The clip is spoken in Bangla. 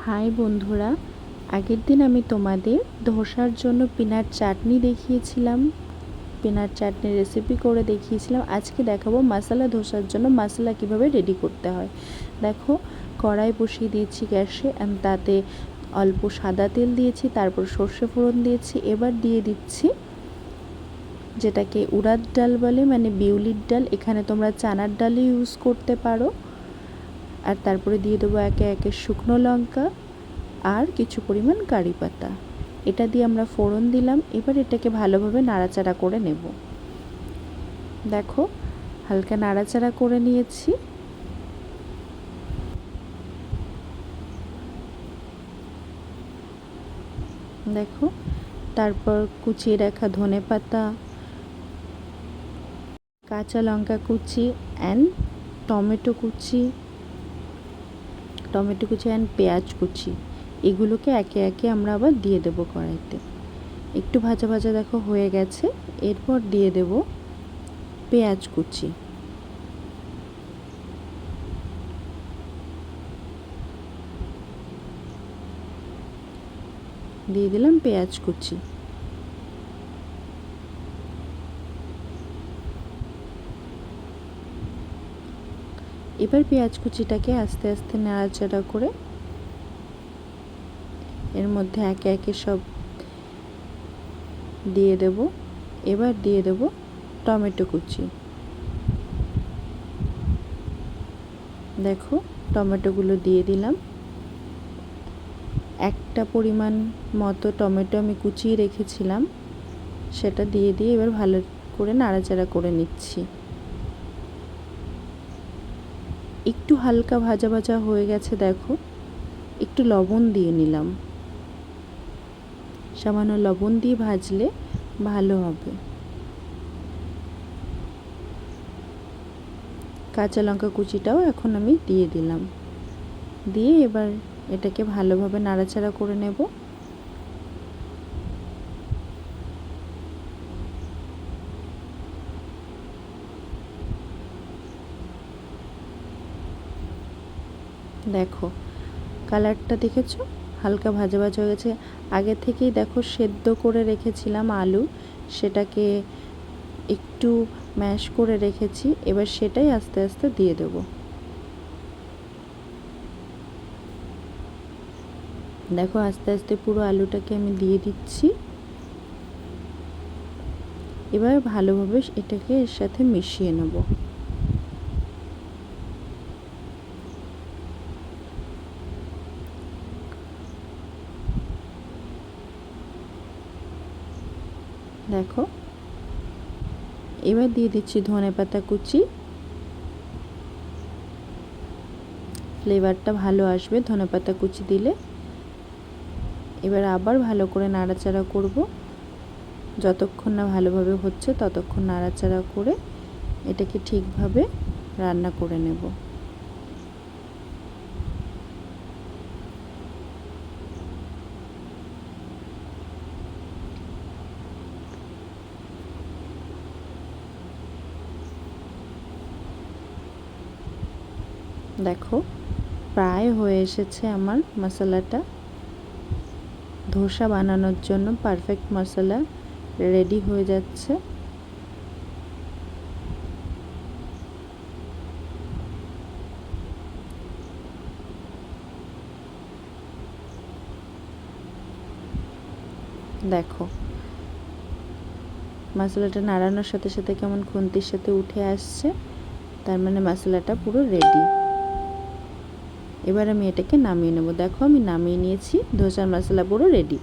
হাই বন্ধুরা, আগের দিন আমি তোমাদের ধোসার জন্য পিনাট চাটনি দেখিয়েছিলাম, পিনাট চাটনি রেসিপি করে দেখিয়েছিলাম। আজকে দেখাবো মশলা ধোসার জন্য মশলা কিভাবে রেডি করতে হয়। দেখো, কড়াই বসিয়ে দিয়েছি গ্যাসে, আমি তাতে অল্প সাদা তেল দিয়েছি, তারপর সর্ষে ফোড়ন দিয়েছি। এবার দিয়ে দিচ্ছি যেটাকে উড়াদ ডাল বলে, মানে বিউলির ডাল, এখানে তোমরা চানার ডালই ইউজ করতে পারো। আর তারপরে দিয়ে দেবো একে একে শুকনো লঙ্কা আর কিছু পরিমাণ কারি পাতা। এটা দিয়ে আমরা ফোড়ন দিলাম। এবার এটাকে ভালোভাবে নাড়াচাড়া করে নেব। দেখো, হালকা নাড়াচাড়া করে নিয়েছি। দেখো, তারপর কুচিয়ে রাখা ধনে পাতা, কাঁচা লঙ্কা কুচি অ্যান্ড টমেটো কুচি অ্যান্ড পেঁয়াজ কুচি, এগুলোকে একে একে আমরা আবার দিয়ে দেবো কড়াইতে। একটু ভাজা ভাজা দেখো হয়ে গেছে। এরপর দিয়ে দেব পেঁয়াজ কুচি। দিয়ে দিলাম পেঁয়াজ কুচি। এবার পেঁয়াজ কুচিটাকে আস্তে আস্তে নাড়াচাড়া করে এর মধ্যে একে একে সব দিয়ে দেব। এবার দিয়ে দেব টমেটো কুচি। দেখো, টমেটোগুলো দিয়ে দিলাম। একটা পরিমাণ মতো টমেটো আমি কুচিয়ে রেখেছিলাম, সেটা দিয়ে এবার ভালো করে নাড়াচাড়া করে নিচ্ছি। একটু হালকা ভাজা ভাজা হয়ে গেছে। দেখো, একটু লবণ দিয়ে নিলাম। সামান্য লবণ দিয়ে ভাজলে ভালো হবে। কাঁচা লঙ্কা কুচিটাও এখন আমি দিয়ে দিলাম। দিয়ে এবার এটাকে ভালোভাবে নাড়াচাড়া করে নেব। দেখো, কালারটা দেখেছো, হালকা ভাজা ভাজা হয়ে গেছে। আগে থেকেই দেখো সেদ্ধ করে রেখেছিলাম আলু, সেটাকে একটু ম্যাশ করে রেখেছি। এবার সেটাই আস্তে আস্তে দিয়ে দেব। দেখো, আস্তে আস্তে পুরো আলুটাকে আমি দিয়ে দিচ্ছি। এবার ভালোভাবে এটাকে এর সাথে মিশিয়ে নেব। দেখো, এবার দিয়ে দিচ্ছি ধনেপাতা কুচি। ফ্লেভারটা ভালো আসবে ধনেপাতা কুচি দিলে। এবার আবার ভালো করে নাড়াচাড়া করব। যতক্ষণ না ভালোভাবে হচ্ছে ততক্ষণ নাড়াচাড়া করে এটাকে ঠিকভাবে রান্না করে নেব। দেখো, প্রায় হয়ে এসেছে আমার মশলাটা। ধোসা বানানোর জন্য পারফেক্ট মশলা রেডি হয়ে যাচ্ছে। দেখো, মশলাটা নাড়ানোর সাথে সাথে কেমন খুন্তির সাথে উঠে আসছে, তার মানে মশলাটা পুরো রেডি। এবার আমি এটাকে নামিয়ে নেব। দেখো, আমি নামিয়ে নিয়েছি। ধোসার মশলা পুরো রেডি।